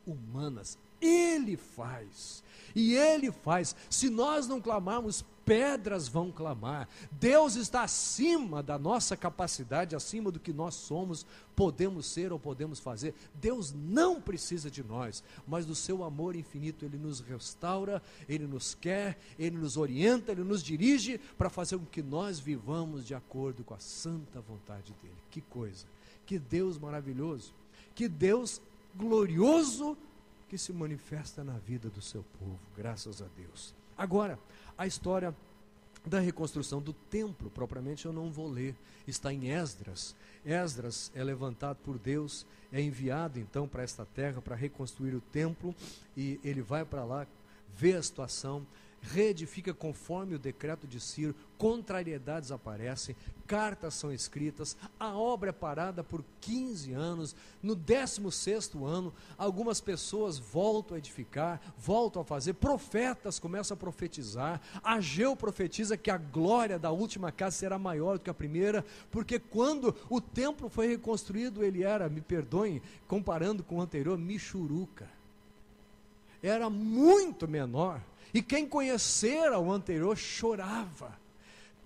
humanas. Ele faz. E Ele faz. Se nós não clamarmos, pedras vão clamar. Deus está acima da nossa capacidade, acima do que nós somos, podemos ser ou podemos fazer. Deus não precisa de nós, mas do seu amor infinito Ele nos restaura, Ele nos quer, Ele nos orienta, Ele nos dirige para fazer com que nós vivamos de acordo com a santa vontade dEle. Que coisa, que Deus maravilhoso, que Deus glorioso, que se manifesta na vida do seu povo, graças a Deus. Agora, a história da reconstrução do templo, propriamente eu não vou ler, está em Esdras. Esdras é levantado por Deus, é enviado então para esta terra para reconstruir o templo, e ele vai para lá, vê a situação, reedifica conforme o decreto de Ciro, contrariedades aparecem, cartas são escritas, a obra é parada por 15 anos, no 16º ano, algumas pessoas voltam a edificar, voltam a fazer, profetas começam a profetizar, Ageu profetiza que a glória da última casa será maior do que a primeira, porque quando o templo foi reconstruído, ele era, me perdoem, comparando com o anterior, michuruca, era muito menor, e quem conhecera o anterior chorava,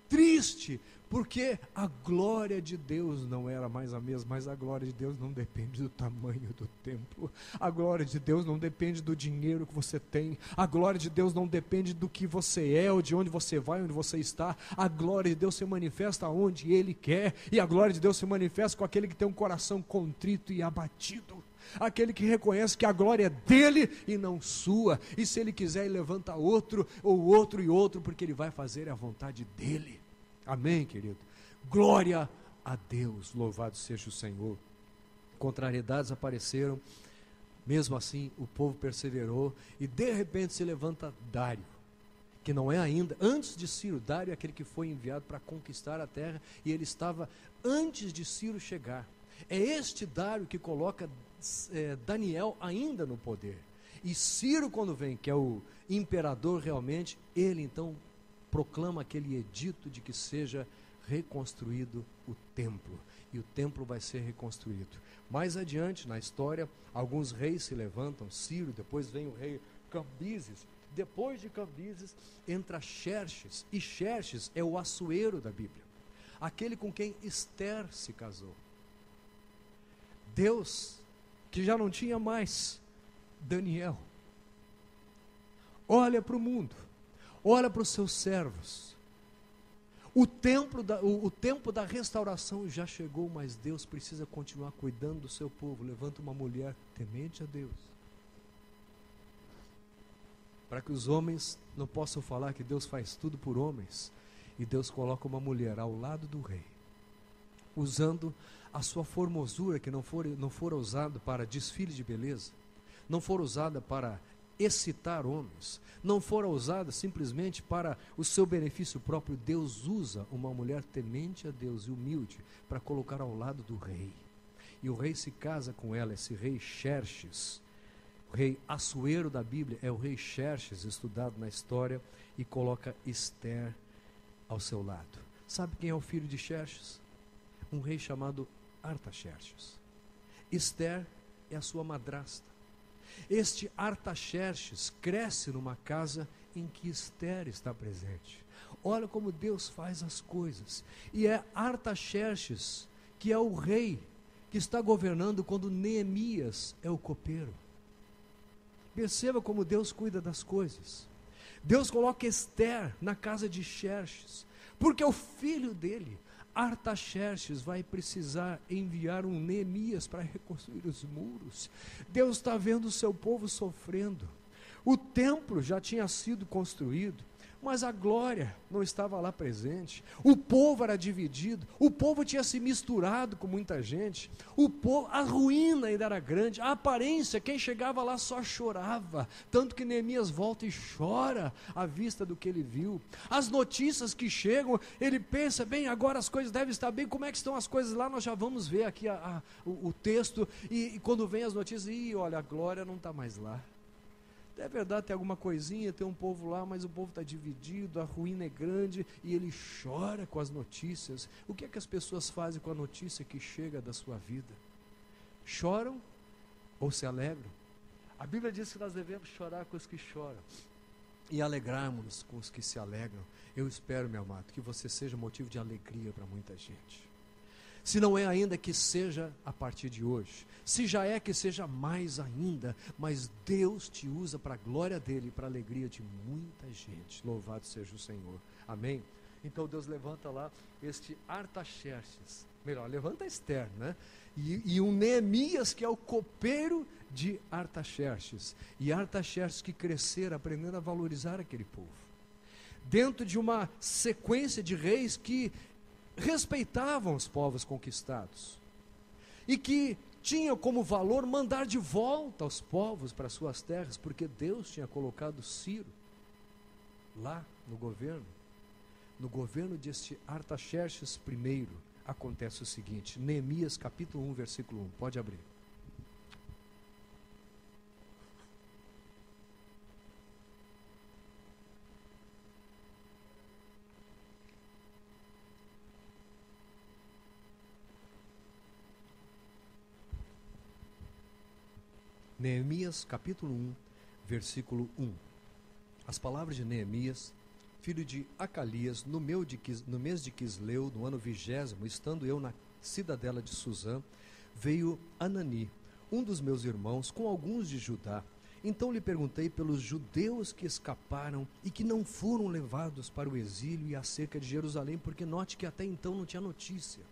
triste, porque a glória de Deus não era mais a mesma, mas a glória de Deus não depende do tamanho do templo, a glória de Deus não depende do dinheiro que você tem, a glória de Deus não depende do que você é, ou de onde você vai, onde você está, a glória de Deus se manifesta onde Ele quer, e a glória de Deus se manifesta com aquele que tem um coração contrito e abatido, aquele que reconhece que a glória é dele e não sua, e se ele quiser ele levanta outro, ou outro e outro, porque ele vai fazer a vontade dele. Amém, querido? Glória a Deus, louvado seja o Senhor. Contrariedades apareceram, mesmo assim o povo perseverou, e de repente se levanta Dário, que não é ainda, antes de Ciro. Dário é aquele que foi enviado para conquistar a terra, e ele estava antes de Ciro chegar. É este Dário que coloca Daniel ainda no poder, e Ciro, quando vem, que é o imperador realmente, ele então proclama aquele edito de que seja reconstruído o templo, e o templo vai ser reconstruído. Mais adiante na história, alguns reis se levantam, Ciro, depois vem o rei Cambises, depois de Cambises entra Xerxes, e Xerxes é o Assuero da Bíblia, aquele com quem Esther se casou. Deus, que já não tinha mais Daniel, olha para o mundo, olha para os seus servos, o tempo da restauração já chegou, mas Deus precisa continuar cuidando do seu povo. Levanta uma mulher temente a Deus, para que os homens não possam falar que Deus faz tudo por homens, e Deus coloca uma mulher ao lado do rei, usando a sua formosura, que não for usada para desfile de beleza, não for usada para excitar homens, não for usada simplesmente para o seu benefício próprio. Deus usa uma mulher temente a Deus e humilde para colocar ao lado do rei, e o rei se casa com ela, esse rei Xerxes, o rei Assuero da Bíblia é o rei Xerxes, estudado na história, e coloca Esther ao seu lado. Sabe quem é o filho de Xerxes? Um rei chamado Artaxerxes. Esther é a sua madrasta. Este Artaxerxes cresce numa casa em que Esther está presente. Olha como Deus faz as coisas. E é Artaxerxes que é o rei que está governando quando Neemias é o copeiro. Perceba como Deus cuida das coisas. Deus coloca Esther na casa de Xerxes, porque o filho dele, Artaxerxes, vai precisar enviar um Neemias para reconstruir os muros. Deus está vendo o seu povo sofrendo. O templo já tinha sido construído, mas a glória não estava lá presente. O povo era dividido, o povo tinha se misturado com muita gente, a ruína ainda era grande, a aparência, quem chegava lá só chorava, tanto que Neemias volta e chora à vista do que ele viu. As notícias que chegam, ele pensa, bem, agora as coisas devem estar bem, como é que estão as coisas lá? Nós já vamos ver aqui o texto, e quando vem as notícias, olha, a glória não está mais lá. É verdade, tem alguma coisinha, tem um povo lá, mas o povo está dividido, a ruína é grande, e ele chora com as notícias. O que é que as pessoas fazem com a notícia que chega da sua vida? Choram ou se alegram? A Bíblia diz que nós devemos chorar com os que choram e alegrarmos-nos com os que se alegram. Eu espero, meu amado, que você seja motivo de alegria para muita gente. Se não é ainda, que seja a partir de hoje. Se já é, que seja mais ainda. Mas Deus te usa para a glória dele e para a alegria de muita gente. Louvado seja o Senhor. Amém? Então Deus levanta lá este Artaxerxes. Melhor, levanta Esther, né? E um Neemias que é o copeiro de Artaxerxes. E Artaxerxes que crescer aprendendo a valorizar aquele povo. Dentro de uma sequência de reis que respeitavam os povos conquistados e que tinham como valor mandar de volta os povos para suas terras, porque Deus tinha colocado Ciro lá no governo deste Artaxerxes I. Acontece o seguinte, Neemias capítulo 1, versículo 1, pode abrir. Neemias capítulo 1, versículo 1. As palavras de Neemias, filho de Acalias, no mês de Quisleu, no ano 20º, estando eu na cidadela de Suzã, veio Anani, um dos meus irmãos, com alguns de Judá. Então lhe perguntei pelos judeus que escaparam e que não foram levados para o exílio e acerca de Jerusalém, porque note que até então não tinha notícia.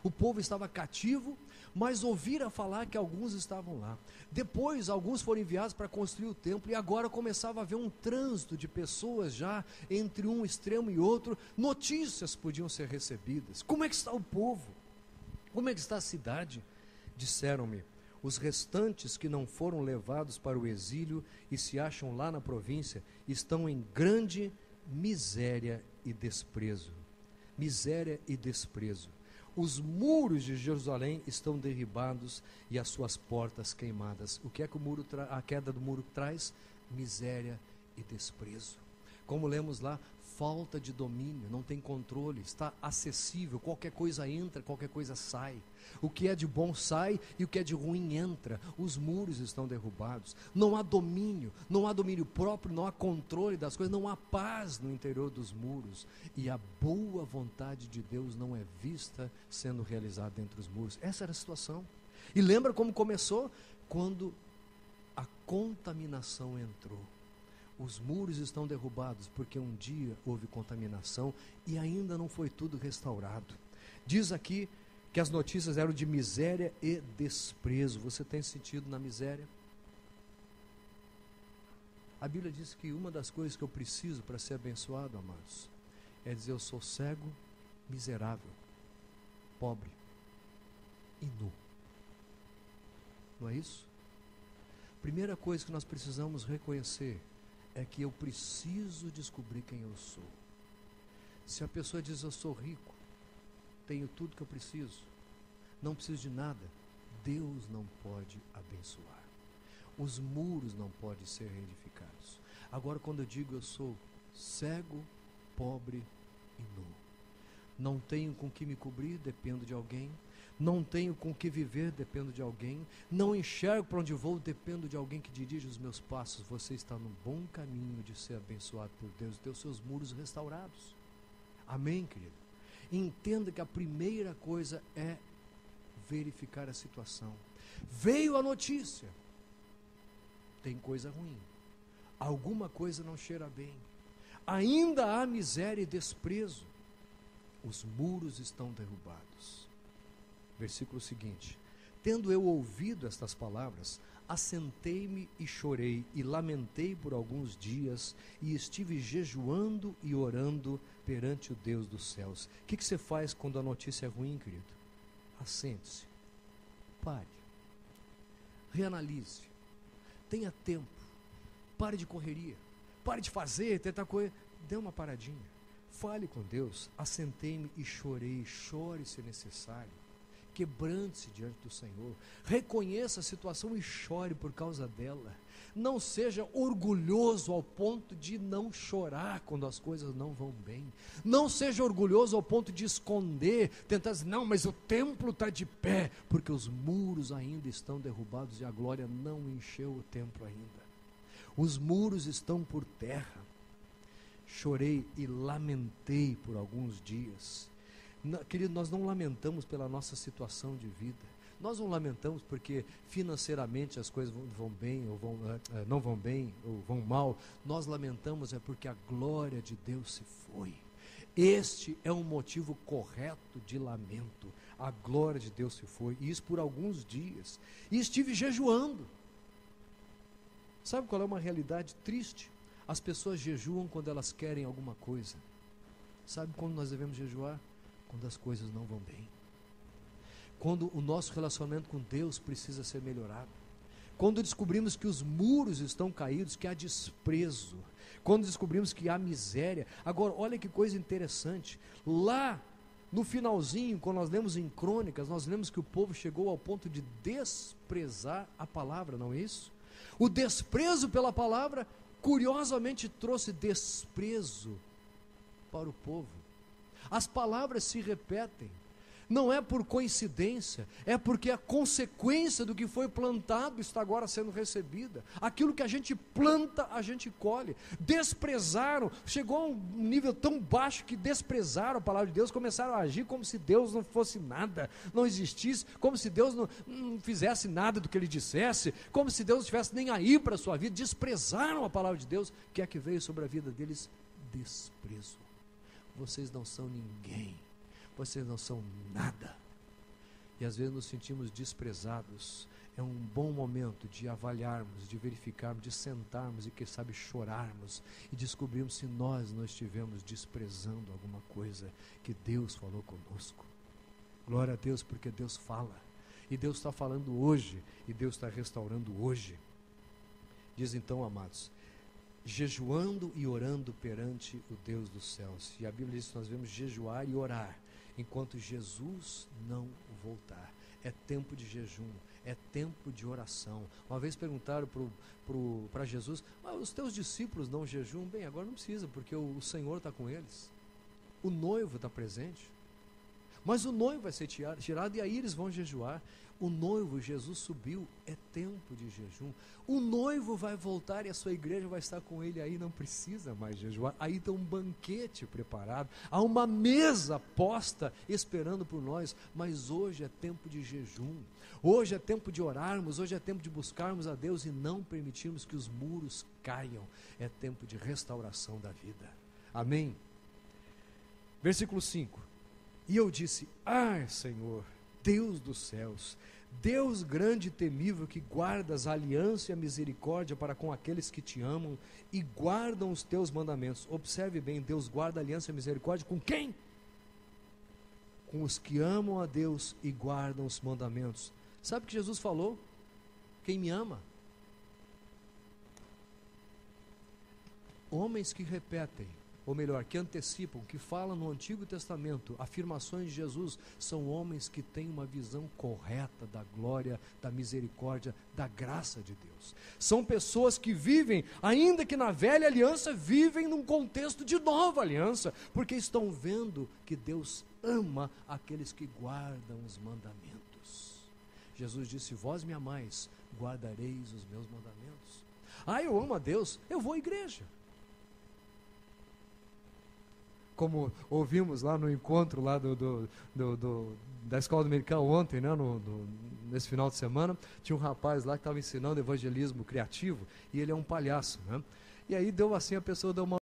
O povo estava cativo, mas ouvira falar que alguns estavam lá. Depois, alguns foram enviados para construir o templo, e agora começava a haver um trânsito de pessoas já entre um extremo e outro. Notícias podiam ser recebidas. Como é que está o povo? Como é que está a cidade? Disseram-me, os restantes que não foram levados para o exílio e se acham lá na província, estão em grande miséria e desprezo. Miséria e desprezo. Os muros de Jerusalém estão derribados e as suas portas queimadas. O que é que a queda do muro traz? Miséria e desprezo. Como lemos lá, falta de domínio, não tem controle, está acessível, qualquer coisa entra, qualquer coisa sai. O que é de bom sai e o que é de ruim entra. Os muros estão derrubados, não há domínio próprio, não há controle das coisas, não há paz no interior dos muros. E a boa vontade de Deus não é vista sendo realizada entre os muros. Essa era a situação. E lembra como começou? Quando a contaminação entrou. Os muros estão derrubados porque um dia houve contaminação e ainda não foi tudo restaurado. Diz aqui que as notícias eram de miséria e desprezo. Você tem sentido na miséria? A Bíblia diz que uma das coisas que eu preciso para ser abençoado, amados, é dizer: eu sou cego, miserável, pobre e nu. Não é isso? Primeira coisa que nós precisamos reconhecer é que eu preciso descobrir quem eu sou. Se a pessoa diz: eu sou rico, tenho tudo que eu preciso, não preciso de nada, Deus não pode abençoar. Os muros não podem ser reedificados. Agora, quando eu digo eu sou cego, pobre e nu, não tenho com que me cobrir, dependo de alguém. Não tenho com que viver, dependo de alguém. Não enxergo para onde vou, dependo de alguém que dirige os meus passos. Você está no bom caminho de ser abençoado por Deus e ter os seus muros restaurados. Amém, querido? Entenda que a primeira coisa é verificar a situação. Veio a notícia, tem coisa ruim, alguma coisa não cheira bem, ainda há miséria e desprezo, os muros estão derrubados. Versículo seguinte: tendo eu ouvido estas palavras, assentei-me e chorei e lamentei por alguns dias e estive jejuando e orando perante o Deus dos céus. O que você faz quando a notícia é ruim, querido? Assente-se, pare, reanalise, tenha tempo, pare de correria, pare de fazer, tentar coisa, dê uma paradinha, fale com Deus. Assentei-me e chorei. Chore se necessário. quebrante-se diante do Senhor, reconheça a situação e chore por causa dela. Não seja orgulhoso ao ponto de não chorar quando as coisas não vão bem. Não seja orgulhoso ao ponto de esconder, tentar dizer, não, mas o templo está de pé, porque os muros ainda estão derrubados e a glória não encheu o templo ainda. Os muros estão por terra. Chorei e lamentei por alguns dias. Querido, nós não lamentamos pela nossa situação de vida. Nós não lamentamos porque financeiramente as coisas vão bem ou não vão bem ou vão mal. Nós lamentamos porque a glória de Deus se foi. Este é um motivo correto de lamento. A glória de Deus se foi. E isso por alguns dias. E estive jejuando. Sabe qual é uma realidade triste? As pessoas jejuam quando elas querem alguma coisa. Sabe quando nós devemos jejuar? Quando as coisas não vão bem. Quando o nosso relacionamento com Deus precisa ser melhorado. Quando descobrimos que os muros estão caídos, que há desprezo. Quando descobrimos que há miséria. Agora, olha que coisa interessante. Lá no finalzinho, quando nós lemos em Crônicas, nós lemos que o povo chegou ao ponto de desprezar a palavra, não é isso? O desprezo pela palavra, curiosamente, trouxe desprezo para o povo. As palavras se repetem. Não é por coincidência, é porque a consequência do que foi plantado está agora sendo recebida. Aquilo que a gente planta, a gente colhe. Desprezaram, chegou a um nível tão baixo que desprezaram a palavra de Deus, começaram a agir como se Deus não fosse nada, não existisse, como se Deus não fizesse nada do que Ele dissesse, como se Deus não estivesse nem aí para a sua vida. Desprezaram a palavra de Deus. O que é que veio sobre a vida deles? Desprezo. Vocês não são ninguém. Vocês não são nada. E às vezes nos sentimos desprezados. É um bom momento de avaliarmos, de verificarmos, de sentarmos e, quem sabe, chorarmos e descobrirmos se nós não estivemos desprezando alguma coisa que Deus falou conosco. Glória a Deus, porque Deus fala. E Deus está falando hoje, e Deus está restaurando hoje. Diz então, amados, jejuando e orando perante o Deus dos céus. E a Bíblia diz que nós devemos jejuar e orar enquanto Jesus não voltar. É tempo de jejum, é tempo de oração. Uma vez perguntaram para Jesus, os teus discípulos não jejuam? Bem, agora não precisa, porque o Senhor está com eles. O noivo está presente. Mas o noivo vai ser tirado e aí eles vão jejuar. O noivo, Jesus subiu, é tempo de jejum. O noivo vai voltar e a sua igreja vai estar com ele aí, não precisa mais jejuar. Aí tem um banquete preparado, há uma mesa posta esperando por nós, mas hoje é tempo de jejum. Hoje é tempo de orarmos, hoje é tempo de buscarmos a Deus e não permitirmos que os muros caiam. É tempo de restauração da vida. Amém? Versículo 5. E eu disse, Senhor, Deus dos céus, Deus grande e temível, que guardas a aliança e a misericórdia para com aqueles que te amam e guardam os teus mandamentos. Observe bem, Deus guarda a aliança e a misericórdia com quem? Com os que amam a Deus e guardam os mandamentos. Sabe o que Jesus falou? Quem me ama? Homens que repetem, ou melhor, que antecipam, que falam no Antigo Testamento, afirmações de Jesus, são homens que têm uma visão correta da glória, da misericórdia, da graça de Deus. São pessoas que vivem, ainda que na velha aliança, vivem num contexto de nova aliança, porque estão vendo que Deus ama aqueles que guardam os mandamentos. Jesus disse, vós me amais, guardareis os meus mandamentos. Eu amo a Deus, eu vou à igreja. Como ouvimos lá no encontro lá da escola dominical ontem, né, nesse final de semana, tinha um rapaz lá que estava ensinando evangelismo criativo, e ele é um palhaço, né? E aí a pessoa deu uma